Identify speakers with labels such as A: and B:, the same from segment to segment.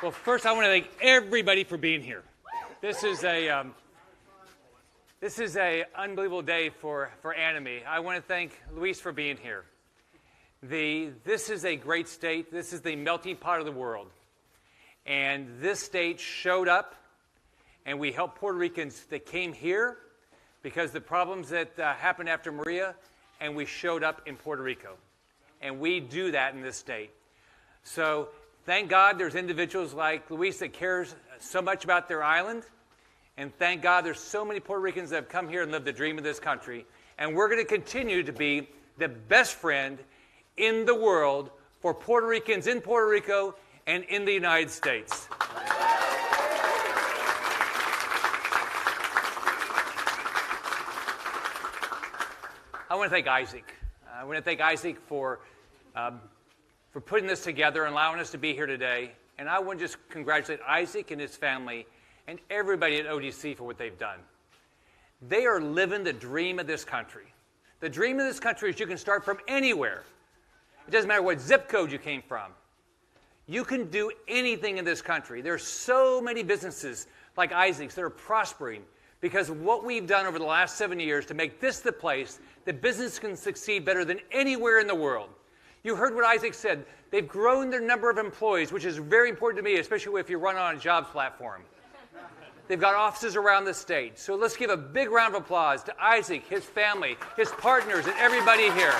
A: Well, first I want to thank everybody for being here. This is a unbelievable day for Anna and me. I want to thank Luis for being here. This is a great state. This is the melting pot of the world. And this state showed up, and we helped Puerto Ricans that came here because the problems that happened after Maria, and we showed up in Puerto Rico. And we do that in this state. So thank God there's individuals like Luis that cares so much about their island. And thank God there's so many Puerto Ricans that have come here and lived the dream of this country. And we're going to continue to be the best friend in the world for Puerto Ricans in Puerto Rico and in the United States. I want to thank Isaac. I want to thank Isaac for putting this together and allowing us to be here today. And I want to just congratulate Isaac and his family and everybody at ODC for what they've done. They are living the dream of this country. The dream of this country is you can start from anywhere. It doesn't matter what zip code you came from. You can do anything in this country. There are so many businesses like Isaac's that are prospering because of what we've done over the last 7 years to make this the place that business can succeed better than anywhere in the world. You heard what Isaac said. They've grown their number of employees, which is very important to me, especially if you run on a jobs platform. They've got offices around the state. So let's give a big round of applause to Isaac, his family, his partners, and everybody here.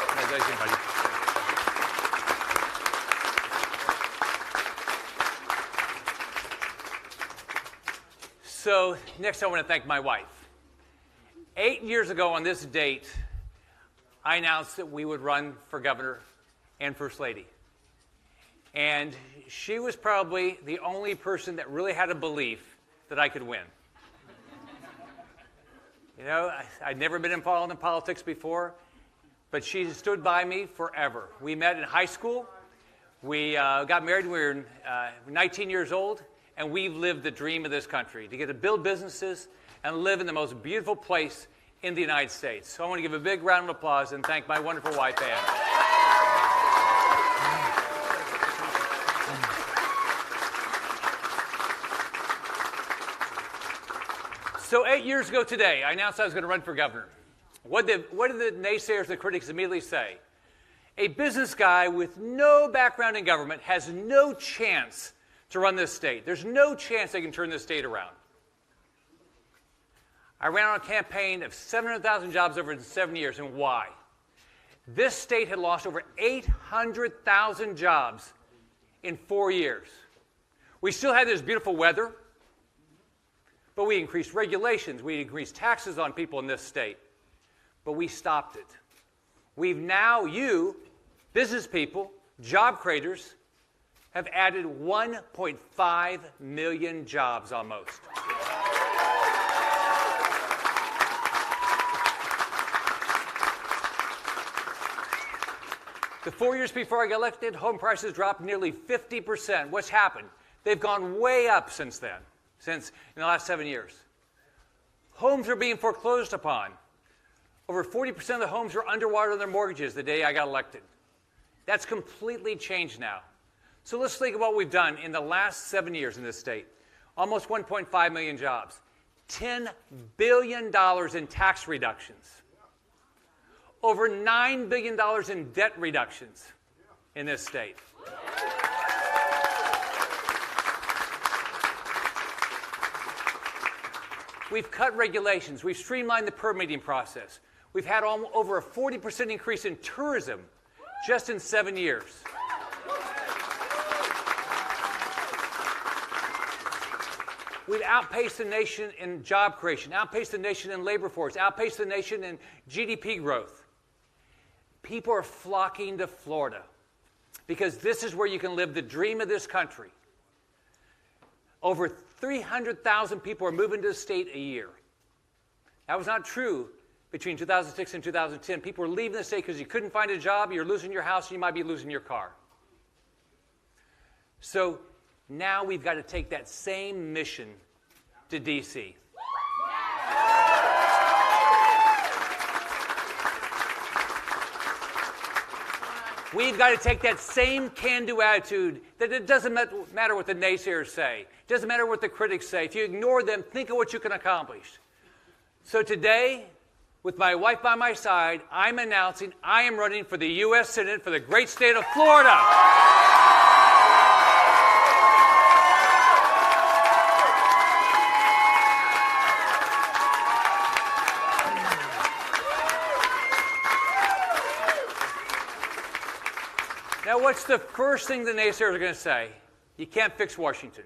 A: Congratulations, buddy. So next I want to thank my wife. 8 years ago on this date, I announced that we would run for governor and first lady. And she was probably the only person that really had a belief that I could win. You know, I'd never been involved in politics before, but she stood by me forever. We met in high school. We got married when we were 19 years old, and we've lived the dream of this country, to get to build businesses and live in the most beautiful place in the United States. So I want to give a big round of applause and thank my wonderful wife, Anne. So 8 years ago today, I announced I was going to run for governor. What did the naysayers, the critics immediately say? A business guy with no background in government has no chance to run this state. There's no chance they can turn this state around. I ran on a campaign of 700,000 jobs over 7 years, and why? This state had lost over 800,000 jobs in 4 years. We still had this beautiful weather, but we increased regulations, we increased taxes on people in this state, but we stopped it. We've now, you, business people, job creators, have added 1.5 million jobs almost. The 4 years before I got elected, home prices dropped nearly 50%. What's happened? They've gone way up since then, in the last 7 years. Homes are being foreclosed upon. Over 40% of the homes are underwater on their mortgages the day I got elected. That's completely changed now. So let's think of what we've done in the last 7 years in this state. Almost 1.5 million jobs. $10 billion in tax reductions. Over $9 billion in debt reductions in this state. We've cut regulations. We've streamlined the permitting process. We've had over a 40% increase in tourism just in 7 years. We've outpaced the nation in job creation, outpaced the nation in labor force, outpaced the nation in GDP growth. People are flocking to Florida because this is where you can live the dream of this country. Over 300,000 people are moving to the state a year. That was not true between 2006 and 2010. People were leaving the state because you couldn't find a job, you're losing your house, and you might be losing your car. So now we've got to take that same mission to D.C. We've got to take that same can-do attitude that it doesn't matter what the naysayers say. It doesn't matter what the critics say. If you ignore them, think of what you can accomplish. So today, with my wife by my side, I'm announcing I am running for the U.S. Senate for the great state of Florida. Now, what's the first thing the naysayers are going to say? You can't fix Washington.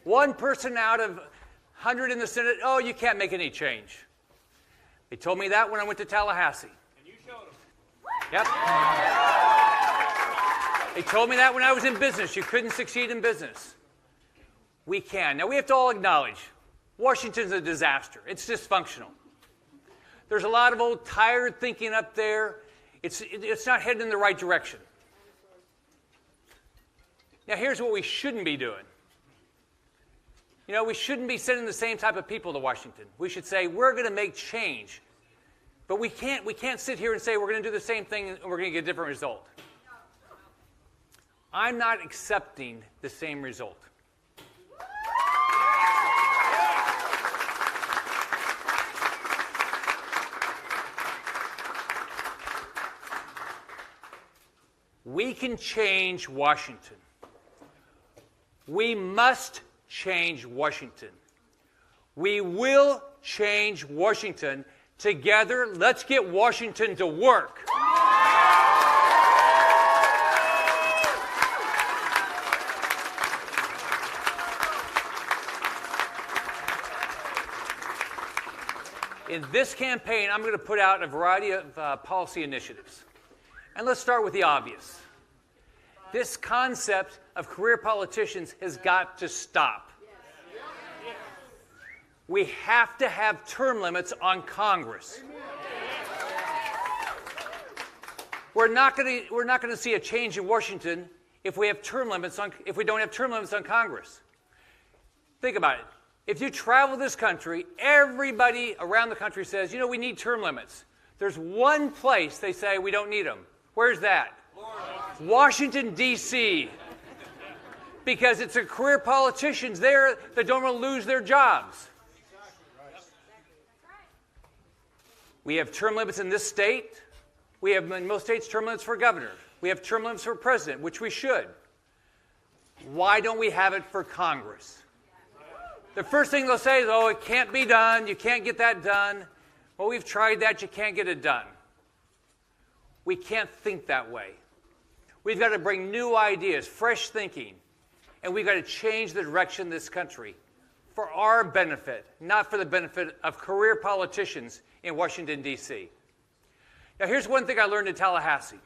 A: One person out of 100 in the Senate, oh, you can't make any change. They told me that when I went to Tallahassee. And you showed them. Yep. They told me that when I was in business. You couldn't succeed in business. We can. Now, we have to all acknowledge Washington's a disaster. It's dysfunctional. There's a lot of old tired thinking up there. It's not heading in the right direction. Now, here's what we shouldn't be doing. You know, we shouldn't be sending the same type of people to Washington. We should say, we're going to make change. But we can't sit here and say we're going to do the same thing and we're going to get a different result. I'm not accepting the same result. We can change Washington. We must change Washington. We will change Washington. Together, let's get Washington to work. In this campaign, I'm going to put out a variety of policy initiatives. And let's start with the obvious. This concept of career politicians has got to stop. We have to have term limits on Congress. We're not going to see a change in Washington if we don't have term limits on Congress. Think about it. If you travel this country, everybody around the country says, you know, we need term limits. There's one place they say we don't need them. Where's that? Washington, D.C. Because it's the career politicians there that don't want to lose their jobs. We have term limits in this state. We have in most states term limits for governor. We have term limits for president, which we should. Why don't we have it for Congress? The first thing they'll say is, oh, it can't be done. You can't get that done. Well, we've tried that. You can't get it done. We can't think that way. We've got to bring new ideas, fresh thinking, and we've got to change the direction of this country for our benefit, not for the benefit of career politicians in Washington, D.C. Now, here's one thing I learned in Tallahassee.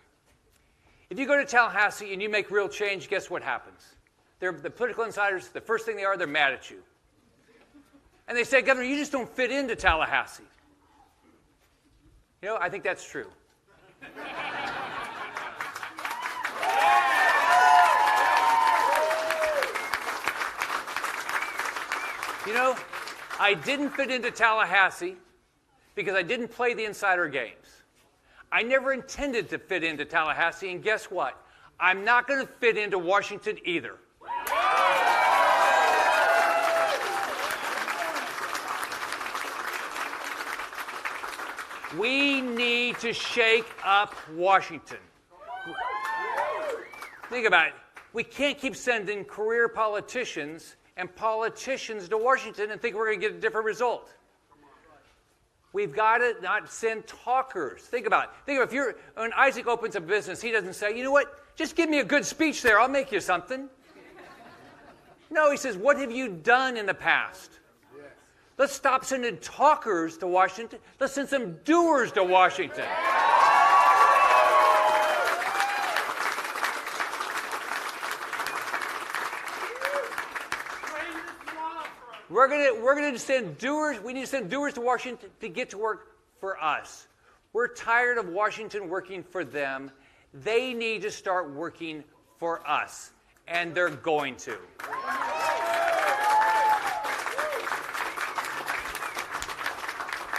A: If you go to Tallahassee and you make real change, guess what happens? The political insiders, the first thing they're mad at you. And they say, Governor, you just don't fit into Tallahassee. You know, I think that's true. You know, I didn't fit into Tallahassee because I didn't play the insider games. I never intended to fit into Tallahassee, and guess what? I'm not going to fit into Washington either. We need to shake up Washington. Think about it. We can't keep sending career politicians and politicians to Washington and think we're going to get a different result. We've got to not send talkers. Think about it. When Isaac opens a business, he doesn't say, you know what, just give me a good speech there, I'll make you something. No, he says, what have you done in the past? Yes. Let's stop sending talkers to Washington. Let's send some doers to Washington. We're going to send doers. We need to send doers to Washington to get to work for us. We're tired of Washington working for them. They need to start working for us, and they're going to.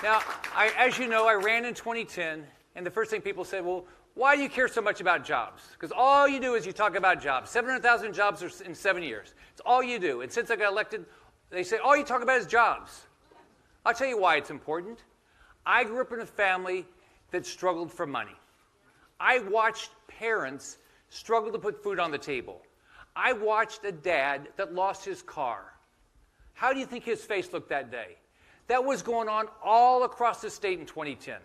A: Now, as you know, I ran in 2010, and the first thing people said, well, Why do you care so much about jobs? Because all you do is you talk about jobs. 700,000 jobs in 7 years. It's all you do. And since I got elected, they say, all you talk about is jobs. I'll tell you why it's important. I grew up in a family that struggled for money. I watched parents struggle to put food on the table. I watched a dad that lost his car. How do you think his face looked that day? That was going on all across the state in 2010.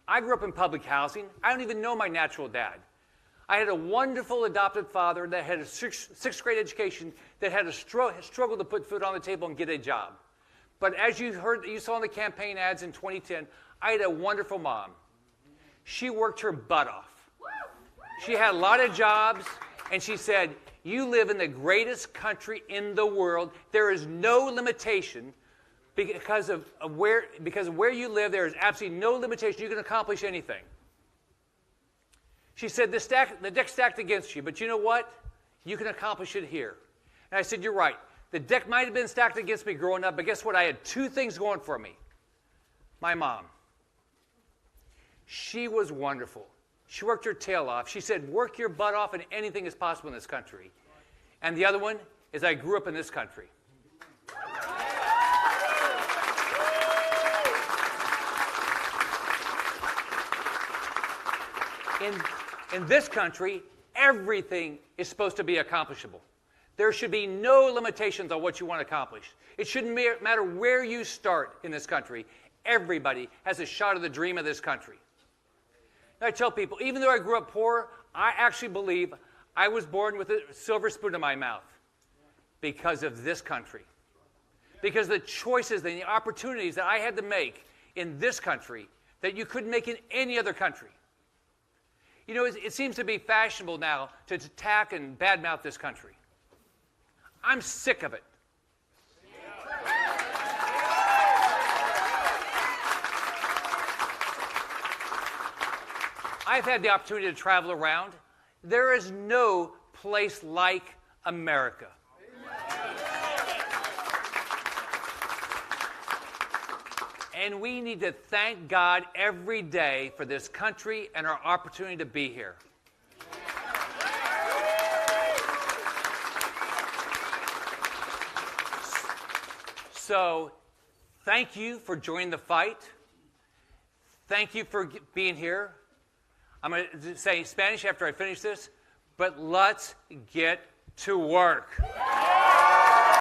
A: I grew up in public housing. I don't even know my natural dad. I had a wonderful adopted father that had a sixth grade education that had a struggle to put food on the table and get a job. But as you saw in the campaign ads in 2010, I had a wonderful mom. She worked her butt off. She had a lot of jobs, and she said, you live in the greatest country in the world. There is no limitation. Because of where you live, there is absolutely no limitation. You can accomplish anything. She said, the deck's stacked against you, but you know what? You can accomplish it here. And I said, you're right. The deck might have been stacked against me growing up, but guess what? I had two things going for me. My mom. She was wonderful. She worked her tail off. She said, work your butt off and anything is possible in this country. And the other one is I grew up in this country. In this country, everything is supposed to be accomplishable. There should be no limitations on what you want to accomplish. It shouldn't matter where you start in this country. Everybody has a shot at the dream of this country. And I tell people, even though I grew up poor, I actually believe I was born with a silver spoon in my mouth because of this country. Because the choices and the opportunities that I had to make in this country that you couldn't make in any other country. You know, it seems to be fashionable now to attack and badmouth this country. I'm sick of it. I've had the opportunity to travel around. There is no place like America. And we need to thank God every day for this country and our opportunity to be here. So, thank you for joining the fight. Thank you for being here. I'm going to say Spanish after I finish this, but let's get to work.